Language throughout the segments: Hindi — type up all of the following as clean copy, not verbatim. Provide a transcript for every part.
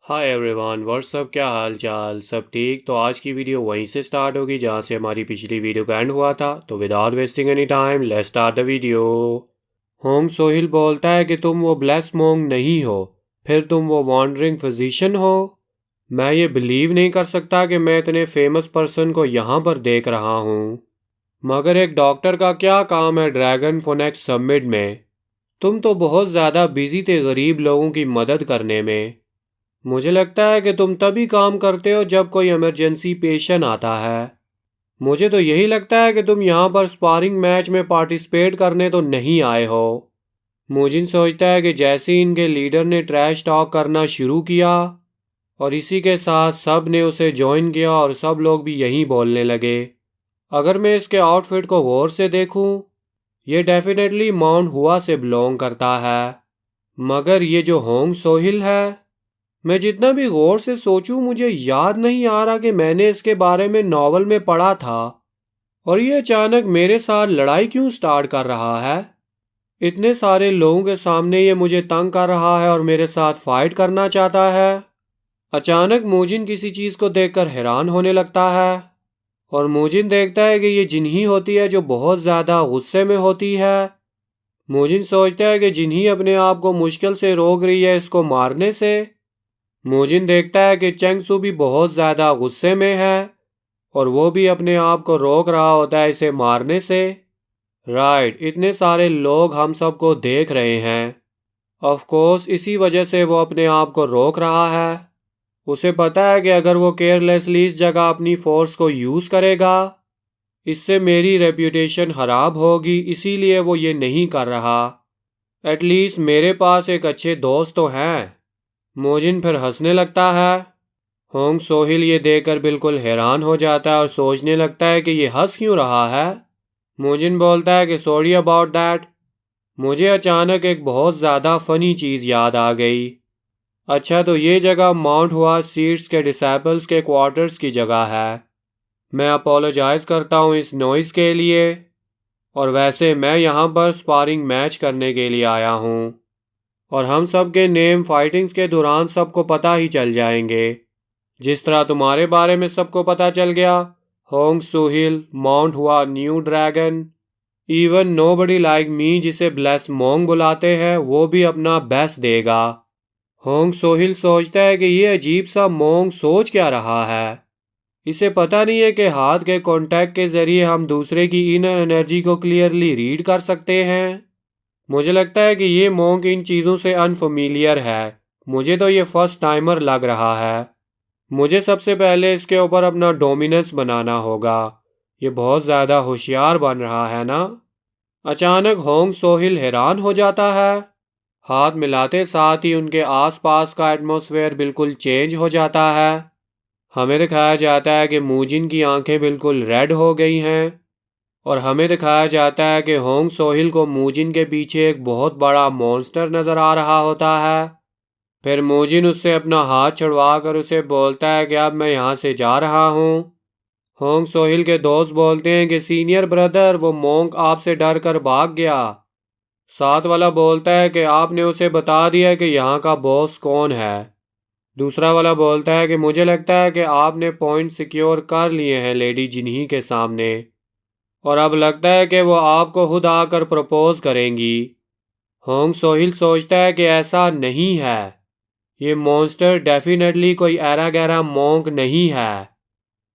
हाय एवरीवन, व्हाट्सअप, क्या हाल चाल? सब ठीक? तो आज की वीडियो वहीं से स्टार्ट होगी जहाँ से हमारी पिछली वीडियो का एंड हुआ था। तो without wasting any time let's start the video. Hong Sohil बोलता है कि तुम वो ब्लेस मोंग नहीं हो, फिर तुम वो वॉन्डरिंग फिजिशियन हो। मैं ये बिलीव नहीं कर सकता कि मैं इतने फेमस पर्सन को यहाँ पर देख रहा हूँ। मगर एक डॉक्टर का क्या काम है ड्रैगन फोनेक्स समिट में? तुम तो बहुत ज़्यादा बिजी थे गरीब लोगों की मदद करने में। मुझे लगता है कि तुम तभी काम करते हो जब कोई इमरजेंसी पेशेंट आता है। मुझे तो यही लगता है कि तुम यहाँ पर स्पारिंग मैच में पार्टिसिपेट करने तो नहीं आए हो। मुजिन सोचता है कि जैसे ही इनके लीडर ने ट्रैश टॉक करना शुरू किया और इसी के साथ सब ने उसे ज्वाइन किया और सब लोग भी यही बोलने लगे। अगर मैं इसके आउटफिट को गौर से देखूं, ये डेफिनेटली माउंट हुआ से बिलोंग करता है। मगर ये जो होंग सोहिल है, मैं जितना भी गौर से सोचूं मुझे याद नहीं आ रहा कि मैंने इसके बारे में नॉवल में पढ़ा था। और ये अचानक मेरे साथ लड़ाई क्यों स्टार्ट कर रहा है? इतने सारे लोगों के सामने ये मुझे तंग कर रहा है और मेरे साथ फाइट करना चाहता है। अचानक मोजिन किसी चीज़ को देखकर हैरान होने लगता है और मोजिन देखता है कि ये जिन्ही होती है जो बहुत ज़्यादा गुस्से में होती है। मोजिन सोचता है कि जिन्ही अपने आप को मुश्किल से रोक रही है इसको मारने से। मोजिन देखता है कि चेंगसू भी बहुत ज़्यादा गुस्से में है और वो भी अपने आप को रोक रहा होता है इसे मारने से। राइट, इतने सारे लोग हम सबको देख रहे हैं। ऑफ कोर्स इसी वजह से वो अपने आप को रोक रहा है। उसे पता है कि अगर वो केयरलेसली इस जगह अपनी फोर्स को यूज़ करेगा, इससे मेरी रेप्यूटेशन ख़राब होगी, इसीलिए वो ये नहीं कर रहा। एटलीस्ट मेरे पास एक अच्छे दोस्त तो हैं। मोजिन फिर हंसने लगता है। होंग सोहिल ये देखकर बिल्कुल हैरान हो जाता है और सोचने लगता है कि ये हंस क्यों रहा है। मोजिन बोलता है कि सॉरी अबाउट दैट। मुझे अचानक एक बहुत ज़्यादा फ़नी चीज़ याद आ गई। अच्छा, तो ये जगह माउंट हुआ सीड्स के डिसेबल्स के क्वार्टर्स की जगह है। मैं अपोलोजाइज़ करता हूँ इस नॉइज़ के लिए। और वैसे मैं यहाँ पर स्पारिंग मैच करने के लिए आया हूँ और हम सब के नेम फाइटिंग्स के दौरान सबको पता ही चल जाएंगे, जिस तरह तुम्हारे बारे में सबको पता चल गया। होंग सुहिल, माउंट हुआ new dragon, even nobody like me जिसे ब्लेस मोंग बुलाते हैं, वो भी अपना बेस्ट देगा। होंग सोहिल सोचता है कि ये अजीब सा मोंग सोच क्या रहा है। इसे पता नहीं है कि हाथ के कांटेक्ट के जरिए हम दूसरे की इनर एनर्जी को क्लियरली रीड कर सकते हैं। मुझे लगता है कि ये मोंग इन चीज़ों से अनफेमिलियर है। मुझे तो ये फर्स्ट टाइमर लग रहा है। मुझे सबसे पहले इसके ऊपर अपना डोमिनेंस बनाना होगा। ये बहुत ज़्यादा होशियार बन रहा है ना। अचानक होंग सोहिल हैरान हो जाता है। हाथ मिलाते साथ ही उनके आसपास का एटमॉस्फेयर बिल्कुल चेंज हो जाता है। हमें दिखाया जाता है कि मूजिन की आंखें बिल्कुल रेड हो गई हैं और हमें दिखाया जाता है कि होंग सोहिल को मूजिन के पीछे एक बहुत बड़ा मॉन्स्टर नज़र आ रहा होता है। फिर मोजिन उससे अपना हाथ छुड़वा कर उसे बोलता है कि अब मैं यहाँ से जा रहा हूँ। होंग सोहिल के दोस्त बोलते हैं कि सीनियर ब्रदर, वो मोंक आपसे डर कर भाग गया। साथ वाला बोलता है कि आपने उसे बता दिया कि यहाँ का बॉस कौन है। दूसरा वाला बोलता है कि मुझे लगता है कि आपने पॉइंट सिक्योर कर लिए हैं लेडी जिन्ही के सामने और अब लगता है कि वो आपको खुद आकर प्रपोज करेंगी। होंग सोहिल सोचता है कि ऐसा नहीं है। ये मॉन्स्टर डेफिनेटली कोई एरा गैरा मॉन्क नहीं है।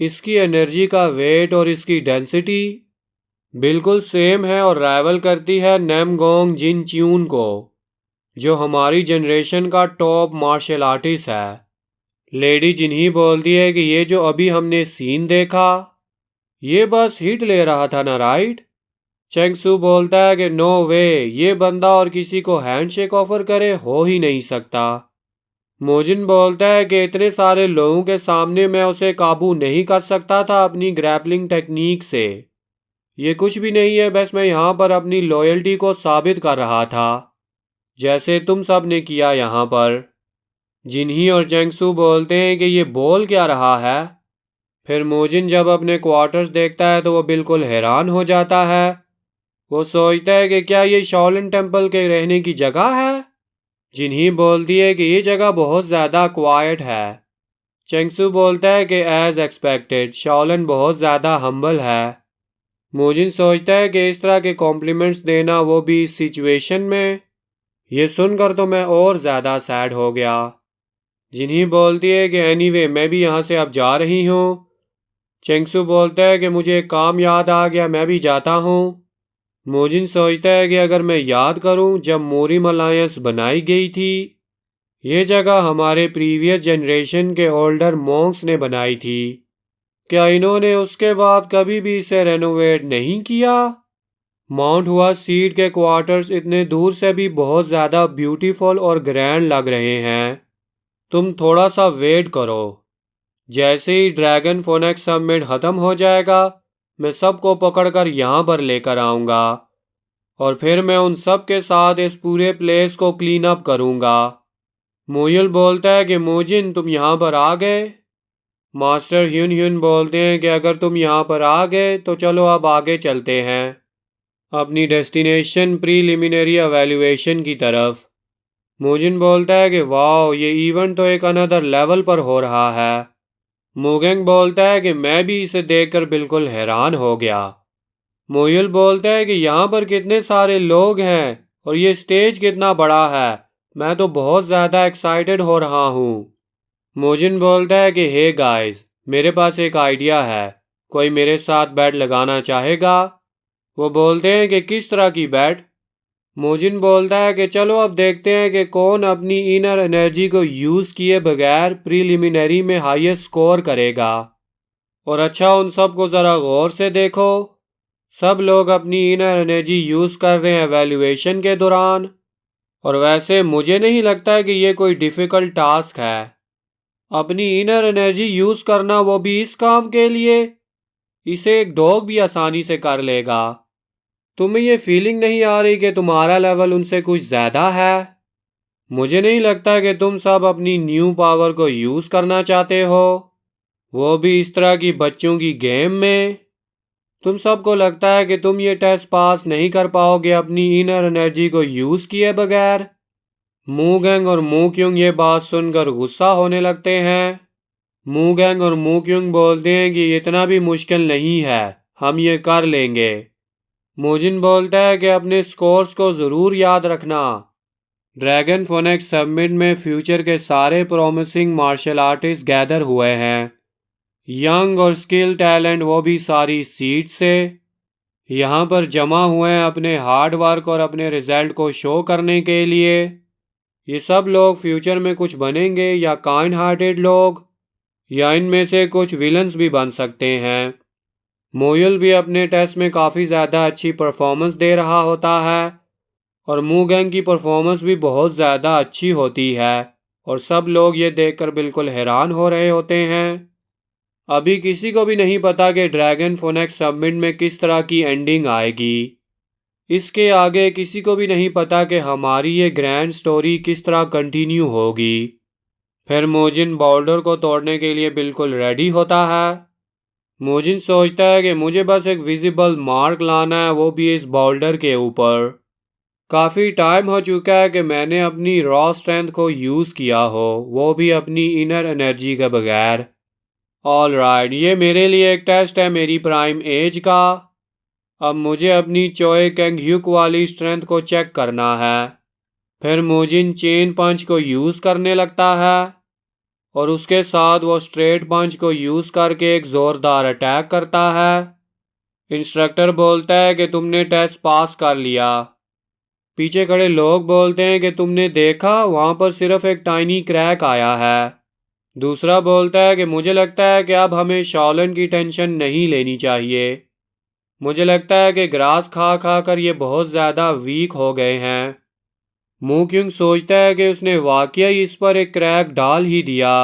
इसकी एनर्जी का वेट और इसकी डेंसिटी बिल्कुल सेम है और राइवल करती है नेमगोंग जिन च्यून को, जो हमारी जनरेशन का टॉप मार्शल आर्टिस्ट है। लेडी जिन्ही बोलती है कि ये जो अभी हमने सीन देखा, ये बस हिट ले रहा था ना, राइट? चेंगसू बोलता है कि नो वे, ये बंदा और किसी को हैंडशेक ऑफर करे हो ही नहीं सकता। मोजिन बोलता है कि इतने सारे लोगों के सामने मैं उसे काबू नहीं कर सकता था अपनी ग्रैपलिंग टेक्निक से। ये कुछ भी नहीं है, बस मैं यहाँ पर अपनी लॉयल्टी को साबित कर रहा था, जैसे तुम सब ने किया यहाँ पर। जिन्ही और चेंगसू बोलते हैं कि ये बोल क्या रहा है। फिर मोजिन जब अपने क्वार्टर्स देखता है तो वो बिल्कुल हैरान हो जाता है। वो सोचता है कि क्या ये शाओलिन टेम्पल के रहने की जगह है? जिन्हीं बोलती है कि ये जगह बहुत ज़्यादा क्वाइट है। चेंगसू बोलता है कि एज एक्सपेक्टेड शाओलिन बहुत ज़्यादा हम्बल है। मोजिन सोचता है कि इस तरह के कॉम्प्लीमेंट्स देना, वो भी इस सिचुएशन में। ये सुनकर तो मैं और ज़्यादा सैड हो गया। जिन्हीं बोलती है कि एनीवे मैं भी यहाँ से अब जा रही हूँ। चेंगसू बोलता है कि मुझे एक काम याद आ गया, मैं भी जाता हूँ। मोजिन सोचता है कि अगर मैं याद करूँ जब मोरिम अलायंस बनाई गई थी, ये जगह हमारे प्रीवियस जनरेशन के ओल्डर मॉन्क्स ने बनाई थी। क्या इन्होंने उसके बाद कभी भी इसे रेनोवेट नहीं किया? माउंट हुआ सीड के क्वार्टर्स इतने दूर से भी बहुत ज़्यादा ब्यूटीफुल और ग्रैंड लग रहे हैं। तुम थोड़ा सा वेट करो। जैसे ही ड्रैगन फोनेक्स सबमिट ख़त्म हो जाएगा, मैं सबको पकड़कर यहाँ पर लेकर आऊँगा और फिर मैं उन सब के साथ इस पूरे प्लेस को क्लीन अप करूँगा। मोयल बोलता है कि मोजिन तुम यहाँ पर आ गए। मास्टर ह्यून ह्यून बोलते हैं कि अगर तुम यहाँ पर आ गए तो चलो अब आगे चलते हैं अपनी डेस्टिनेशन प्रीलिमिनरी एवेल्युएशन की तरफ। मोजिन बोलता है कि वाह, ये इवेंट तो एक अनदर लेवल पर हो रहा है। मोगेंग बोलता है कि मैं भी इसे देखकर बिल्कुल हैरान हो गया। मोयल बोलता है कि यहाँ पर कितने सारे लोग हैं और ये स्टेज कितना बड़ा है। मैं तो बहुत ज़्यादा एक्साइटेड हो रहा हूँ। मोजिन बोलता है कि हे गाइस, मेरे पास एक आइडिया है। कोई मेरे साथ बैट लगाना चाहेगा? वो बोलते हैं कि किस तरह की बैट? मोजिन बोलता है कि चलो अब देखते हैं कि कौन अपनी इनर एनर्जी को यूज़ किए बगैर प्रीलिमिनरी में हाईएस्ट स्कोर करेगा। और अच्छा, उन सब को ज़रा गौर से देखो। सब लोग अपनी इनर एनर्जी यूज़ कर रहे हैं एवेल्युएशन के दौरान। और वैसे मुझे नहीं लगता है कि ये कोई डिफ़िकल्ट टास्क है। अपनी इनर एनर्जी यूज़ करना, वो भी इस काम के लिए। इसे एक डॉग भी आसानी से कर लेगा। तुम्हें ये फीलिंग नहीं आ रही कि तुम्हारा लेवल उनसे कुछ ज़्यादा है? मुझे नहीं लगता कि तुम सब अपनी न्यू पावर को यूज़ करना चाहते हो, वो भी इस तरह की बच्चों की गेम में। तुम सबको लगता है कि तुम ये टेस्ट पास नहीं कर पाओगे अपनी इनर एनर्जी को यूज़ किए बगैर। मूगैंग और मूक्युंग ये बात सुनकर गुस्सा होने लगते हैं। मूगैंग और मूक्युंग बोलते हैं कि इतना भी मुश्किल नहीं है, हम ये कर लेंगे। मोजिन बोलता है कि अपने स्कोर्स को ज़रूर याद रखना। ड्रैगन फोनेक्स सबमिट में फ्यूचर के सारे प्रॉमिसिंग मार्शल आर्टिस्ट गैदर हुए हैं, यंग और स्किल टैलेंट, वो भी सारी सीट से। यहाँ पर जमा हुए हैं अपने हार्ड वर्क और अपने रिजल्ट को शो करने के लिए। ये सब लोग फ्यूचर में कुछ बनेंगे, या काइंड हार्टेड लोग, या इनमें से कुछ विलन्स भी बन सकते हैं। मोयल भी अपने टेस्ट में काफ़ी ज़्यादा अच्छी परफॉर्मेंस दे रहा होता है और मूगैंग की परफॉर्मेंस भी बहुत ज़्यादा अच्छी होती है और सब लोग ये देखकर बिल्कुल हैरान हो रहे होते हैं। अभी किसी को भी नहीं पता कि ड्रैगन फोनेक्स सबमिट में किस तरह की एंडिंग आएगी। इसके आगे किसी को भी नहीं पता कि हमारी ये ग्रैंड स्टोरी किस तरह कंटिन्यू होगी। फिर मोजिन बाउल्डर को तोड़ने के लिए बिल्कुल रेडी होता है। मोजिन सोचता है कि मुझे बस एक विजिबल मार्क लाना है, वो भी इस बाउल्डर के ऊपर। काफ़ी टाइम हो चुका है कि मैंने अपनी रॉ स्ट्रेंथ को यूज़ किया हो, वो भी अपनी इनर एनर्जी के बगैर। ऑल राइट, ये मेरे लिए एक टेस्ट है मेरी प्राइम एज का। अब मुझे अपनी चोए कैंग ह्यूक वाली स्ट्रेंथ को चेक करना है। फिर मोजिन चेन पंच को यूज़ करने लगता है और उसके साथ वो स्ट्रेट पंच को यूज़ करके एक ज़ोरदार अटैक करता है। इंस्ट्रक्टर बोलता है कि तुमने टेस्ट पास कर लिया। पीछे खड़े लोग बोलते हैं कि तुमने देखा, वहाँ पर सिर्फ एक टाइनी क्रैक आया है। दूसरा बोलता है कि मुझे लगता है कि अब हमें शाओलिन की टेंशन नहीं लेनी चाहिए। मुझे लगता है कि ग्रास खा खा कर ये बहुत ज़्यादा वीक हो गए हैं। मूक्युंग सोचता है कि उसने वाकई इस पर एक क्रैक डाल ही दिया,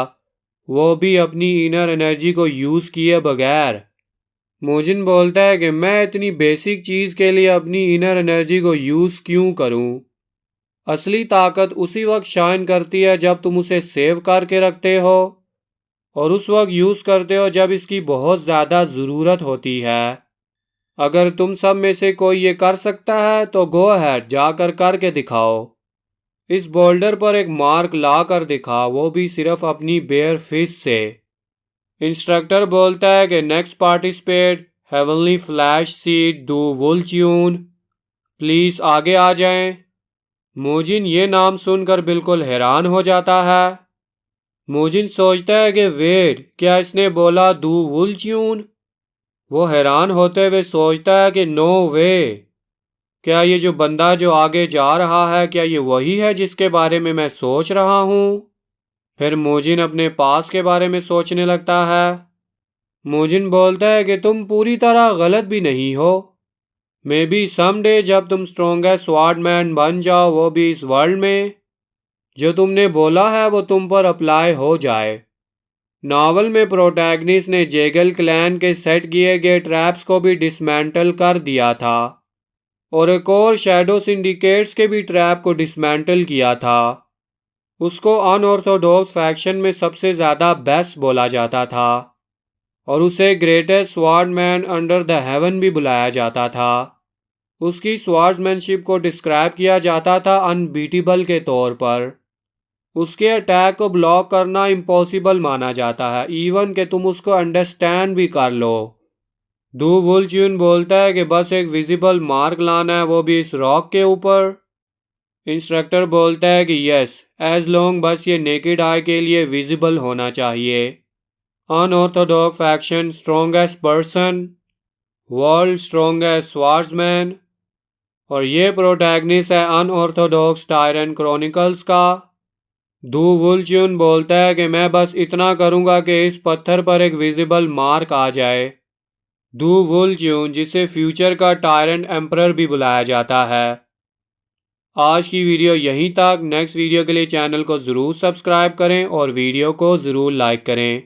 वो भी अपनी इनर एनर्जी को यूज़ किए बगैर। मोजिन बोलता है कि मैं इतनी बेसिक चीज़ के लिए अपनी इनर एनर्जी को यूज़ क्यों करूं? असली ताकत उसी वक्त शाइन करती है जब तुम उसे सेव करके रखते हो और उस वक्त यूज़ करते हो जब इसकी बहुत ज़्यादा ज़रूरत होती है। अगर तुम सब में से कोई ये कर सकता है तो गो अहेड, जाकर करके दिखाओ। इस बोल्डर पर एक मार्क ला कर दिखा, वो भी सिर्फ अपनी बेयर फिस्ट से। इंस्ट्रक्टर बोलता है कि next participate heavenly flash seed दू वुलच्यून, प्लीज आगे आ जाएं। मोजिन ये नाम सुनकर बिल्कुल हैरान हो जाता है। मोजिन सोचता है कि वेट, क्या इसने बोला दू वुलच्यून? वो हैरान होते हुए सोचता है कि नो वे, क्या ये जो बंदा जो आगे जा रहा है, क्या ये वही है जिसके बारे में मैं सोच रहा हूँ? फिर मोजिन अपने पास के बारे में सोचने लगता है। मोजिन बोलता है कि तुम पूरी तरह गलत भी नहीं हो। मे बी समडे जब तुम स्ट्रॉन्गेस्ट स्वॉर्डमैन बन जाओ, वो भी इस वर्ल्ड में, जो तुमने बोला है वो तुम पर अप्लाई हो जाए। नावल में प्रोटैगनिस्ट ने जेगल क्लैन के सेट किए गए ट्रैप्स को भी डिसमेंटल कर दिया था और एक और शैडो सिंडिकेट्स के भी ट्रैप को डिसमेंटल किया था। उसको अनऑर्थोडॉक्स फैक्शन में सबसे ज़्यादा बेस्ट बोला जाता था और उसे greatest swordsman under the haven भी बुलाया जाता था। उसकी स्वॉर्ड्समैनशिप को डिस्क्राइब किया जाता था अनबीटेबल के तौर पर। उसके अटैक को ब्लॉक करना इम्पॉसिबल माना जाता है, इवन कि तुम उसको अंडरस्टैंड भी कर लो। दू वुलच्यून बोलता है कि बस एक विजिबल मार्क लाना है, वो भी इस रॉक के ऊपर। इंस्ट्रक्टर बोलता है कि यस, एज लॉन्ग बस ये नेकेड आई के लिए विजिबल होना चाहिए। Unorthodox faction strongest person, world strongest swordsman, और ये प्रोटैगनिस्ट है अनऑर्थोडॉक्स टायरन क्रॉनिकल्स का। दू वुलच्यून बोलता है कि मैं बस इतना करूंगा कि इस पत्थर पर एक विजिबल मार्क आ जाए। दू वुलच्यून, जिसे फ्यूचर का टायरेंट एम्परर भी बुलाया जाता है। आज की वीडियो यहीं तक। नेक्स्ट वीडियो के लिए चैनल को ज़रूर सब्सक्राइब करें और वीडियो को ज़रूर लाइक करें।